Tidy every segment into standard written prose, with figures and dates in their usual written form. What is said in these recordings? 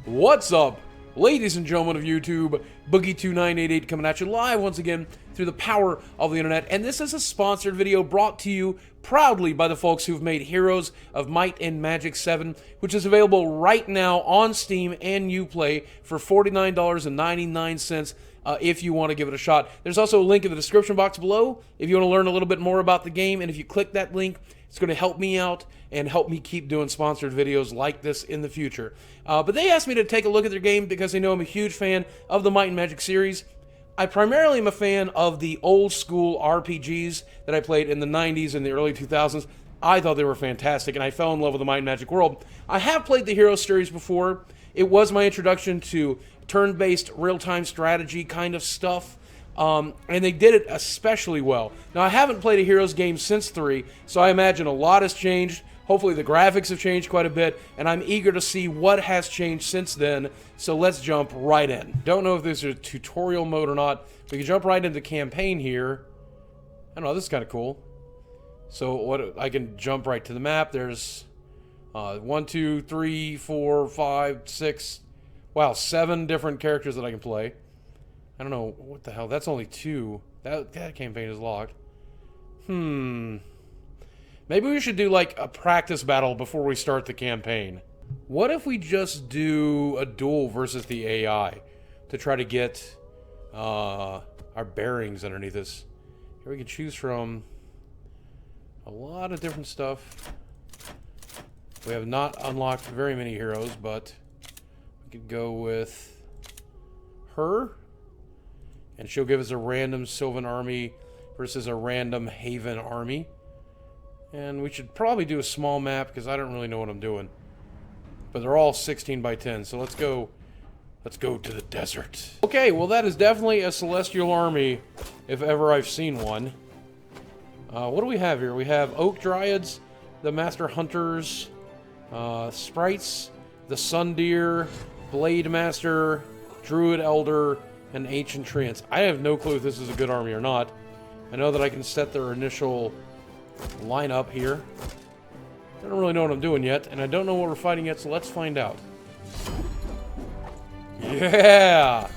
What's up, ladies and gentlemen of YouTube? Boogie2988 coming at you live once again through the power of the internet, and this is a sponsored video brought to you proudly by the folks who've made Heroes of Might and Magic 7, which is available right now on Steam and Uplay for $49.99 if you want to give it a shot. There's also a link in the description box below if you want to learn a little bit more about the game, and if you click that link, it's going to help me out and help me keep doing sponsored videos like this in the future. But they asked me to take a look at their game because they know I'm a huge fan of the Might and Magic series. I primarily am a fan of the old school RPGs that I played in the 90s and the early 2000s. I thought they were fantastic, and I fell in love with the Might and Magic world. I have played the Heroes series before. It was my introduction to turn-based real-time strategy kind of stuff. And they did it especially well. Now, I haven't played a Heroes game since 3, so I imagine a lot has changed. Hopefully the graphics have changed quite a bit, and I'm eager to see what has changed since then, so let's jump right in. Don't know if this is a tutorial mode or not. We can jump right into campaign here. I don't know, this is kind of cool. So what I can jump right to the map. There's 1, 2, 3, 4, 5, 6, wow, 7 different characters that I can play. I don't know, what the hell, that's only 2. That campaign is locked. Maybe we should do like a practice battle before we start the campaign. What if we just do a duel versus the AI to try to get our bearings underneath us? Here we can choose from a lot of different stuff. We have not unlocked very many heroes, but we could go with her. And she'll give us a random Sylvan army versus a random Haven army. And we should probably do a small map because I don't really know what I'm doing. But they're all 16 by 10, so let's go to the desert. Okay, well that is definitely a celestial army if ever I've seen one. What do we have here? We have Oak Dryads, the Master Hunters, Sprites, the Sun Deer, Blade Master, Druid Elder, and Ancient Treants. I have no clue if this is a good army or not. I know that I can set their initial lineup here. I don't really know what I'm doing yet, and I don't know what we're fighting yet, so let's find out. Yeah!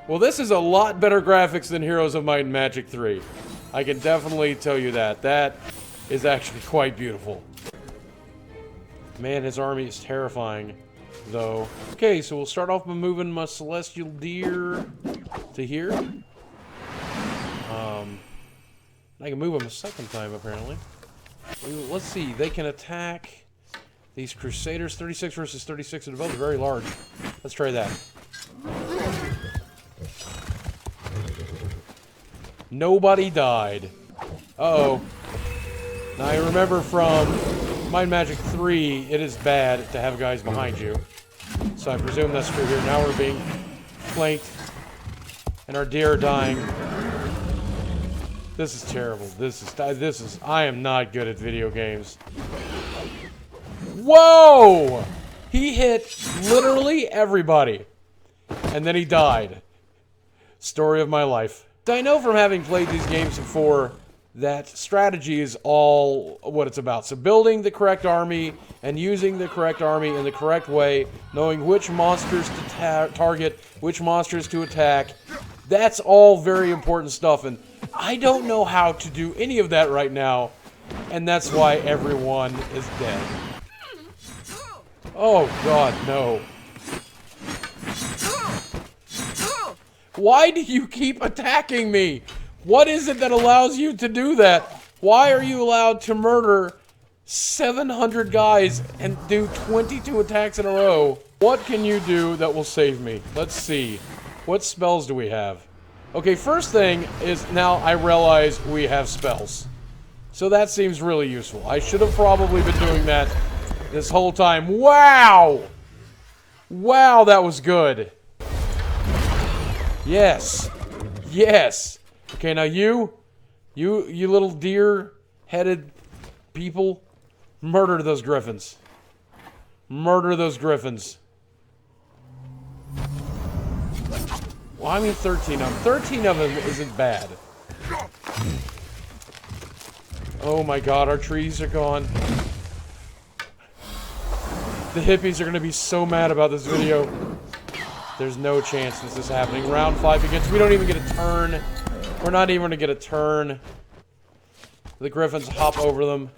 Well, this is a lot better graphics than Heroes of Might and Magic 3. I can definitely tell you that. That is actually quite beautiful. Man, his army is terrifying, though. Okay, so we'll start off by moving my Celestial Deer to here. I can move them a second time, apparently. Let's see, they can attack these Crusaders. 36 versus 36 are both very large. Let's try that. Nobody died. Uh-oh. Now, I remember from Might and Magic 3, it is bad to have guys behind you. So I presume that's true here. Now we're being flanked, and our deer are dying. This is terrible. I am not good at video games. Whoa! He hit literally everybody. And then he died. Story of my life. I know from having played these games before that strategy is all what it's about. So building the correct army and using the correct army in the correct way, knowing which monsters to target, which monsters to attack, that's all very important stuff. And I don't know how to do any of that right now, and that's why everyone is dead. Oh god, no. Why do you keep attacking me? What is it that allows you to do that? Why are you allowed to murder 700 guys and do 22 attacks in a row? What can you do that will save me? Let's see. What spells do we have? Okay, first thing is now I realize we have spells. So that seems really useful. I should have probably been doing that this whole time. Wow! Wow, that was good. Yes. Yes. Okay, now you little deer-headed people, murder those griffins. Murder those griffins. Well, I mean 13 of them. 13 of them isn't bad. Oh my god, our trees are gone. The hippies are going to be so mad about this video. There's no chance this is happening. Round 5 begins. We don't even get a turn. We're not even going to get a turn. The Griffins hop over them.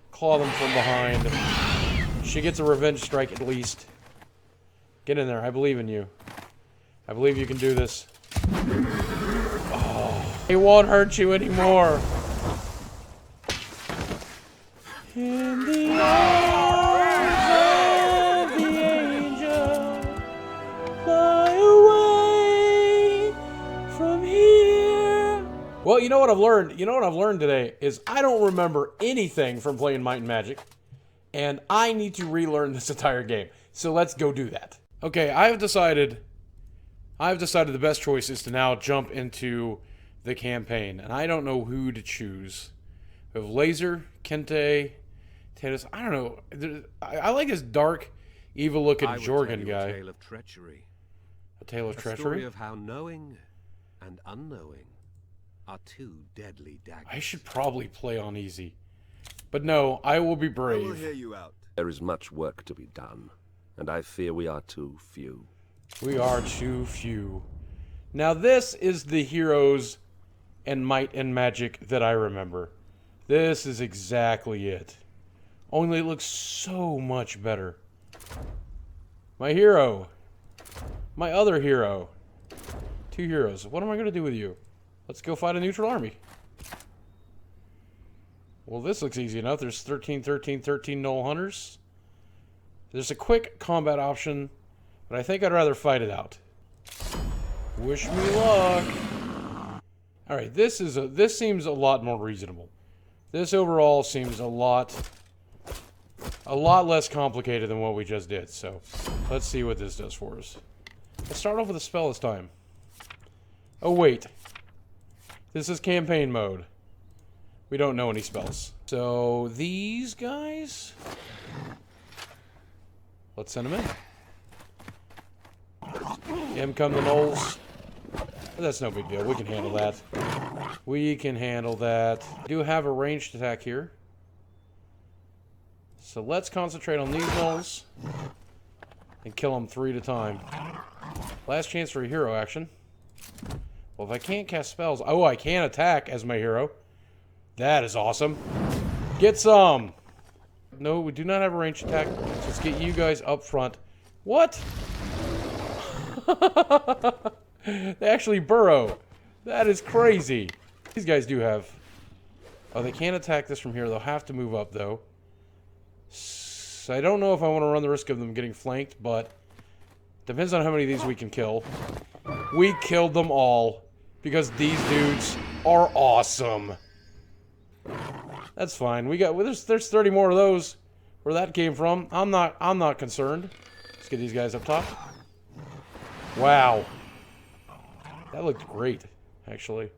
Claw them from behind. She gets a revenge strike at least. Get in there. I believe in you. I believe you can do this. Oh, it won't hurt you anymore. In the arms of the angel, fly away from here. Well, you know what I've learned? You know what I've learned today is I don't remember anything from playing Might and Magic, and I need to relearn this entire game. So let's go do that. Okay, I've decided the best choice is to now jump into the campaign, and I don't know who to choose. We have Laser, Kente, Tatus. I don't know. I like this dark, evil-looking Jorgen guy. A tale of treachery. A tale of treachery? A story of how knowing and unknowing are two deadly daggers. I should probably play on easy. But no, I will be brave. I will hear you out. There is much work to be done, and I fear we are too few. We are too few. Now this is the heroes and Might and Magic that I remember. This is exactly it. Only it looks so much better. My hero. My other hero. 2 heroes. What am I going to do with you? Let's go fight a neutral army. Well, this looks easy enough. There's 13, 13, 13 Null Hunters. There's a quick combat option, but I think I'd rather fight it out. Wish me luck. Alright, this seems a lot more reasonable. This overall seems a lot less complicated than what we just did, so let's see what this does for us. Let's start off with a spell this time. Oh wait. This is campaign mode. We don't know any spells. So, these guys? Let's send them in. In come the Knolls. That's no big deal. We can handle that. We can handle that. We do have a ranged attack here. So let's concentrate on these Knolls. And kill them 3 at a time. Last chance for a hero action. Well, if I can't cast spells... Oh, I can attack as my hero. That is awesome. Get some! No, we do not have a ranged attack. So let's get you guys up front. What? They actually burrow. That is crazy. These guys do have... Oh, they can't attack this from here. They'll have to move up, though. So I don't know if I want to run the risk of them getting flanked, but... Depends on how many of these we can kill. We killed them all. Because these dudes are awesome. That's fine. We got... Well, there's 30 more of those. Where that came from. I'm not concerned. Let's get these guys up top. Wow. That looked great, actually.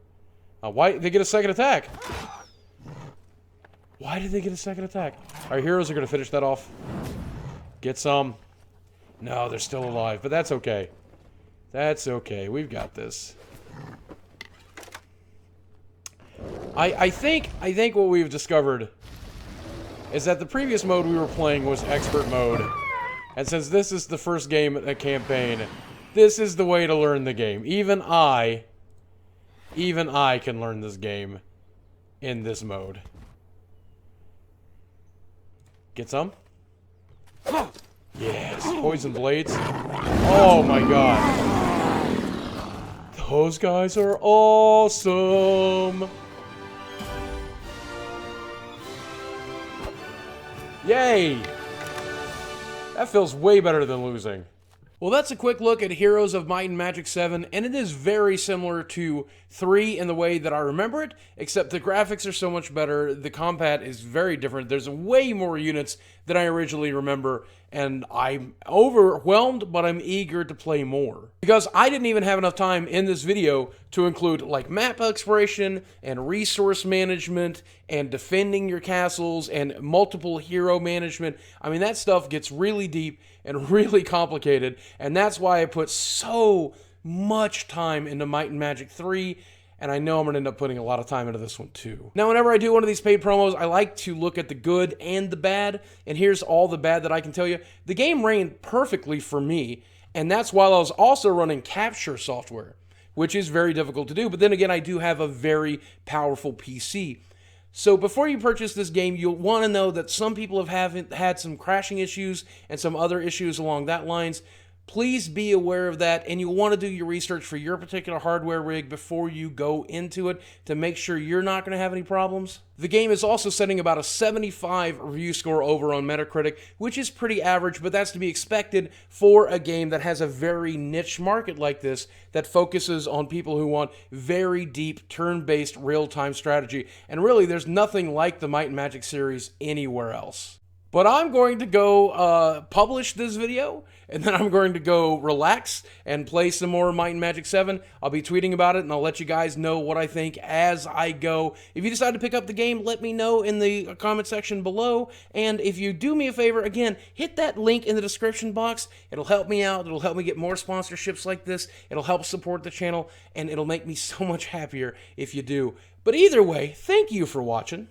Why did they get a second attack? Why did they get a second attack? Our heroes are going to finish that off. Get some. No, they're still alive, but that's okay. That's okay. We've got this. I think what we've discovered is that the previous mode we were playing was expert mode. And since this is the first game in a campaign, this is the way to learn the game. Even I can learn this game in this mode. Get some? Yes, poison blades. Oh my god. Those guys are awesome. Yay! That feels way better than losing. Well, that's a quick look at Heroes of Might and Magic 7, and it is very similar to 3 in the way that I remember it, except the graphics are so much better, the combat is very different, there's way more units than I originally remember, and I'm overwhelmed, but I'm eager to play more. Because I didn't even have enough time in this video to include, like, map exploration, and resource management, and defending your castles, and multiple hero management. I mean, that stuff gets really deep and really complicated, and that's why I put so much time into Might and Magic 3, and I know I'm going to end up putting a lot of time into this one too. Now, whenever I do one of these paid promos, I like to look at the good and the bad, and here's all the bad that I can tell you. The game ran perfectly for me, and that's while I was also running capture software, which is very difficult to do, but then again, I do have a very powerful PC. So before you purchase this game, you'll want to know that some people have had some crashing issues and some other issues along that lines. Please be aware of that, and you'll want to do your research for your particular hardware rig before you go into it to make sure you're not going to have any problems. The game is also setting about a 75 review score over on Metacritic, which is pretty average, but that's to be expected for a game that has a very niche market like this that focuses on people who want very deep turn-based real-time strategy. And really, there's nothing like the Might and Magic series anywhere else. But I'm going to go publish this video, and then I'm going to go relax and play some more Might and Magic 7. I'll be tweeting about it, and I'll let you guys know what I think as I go. If you decide to pick up the game, let me know in the comment section below. And if you do me a favor, again, hit that link in the description box. It'll help me out. It'll help me get more sponsorships like this. It'll help support the channel, and it'll make me so much happier if you do. But either way, thank you for watching.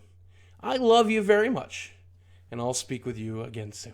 I love you very much. And I'll speak with you again soon.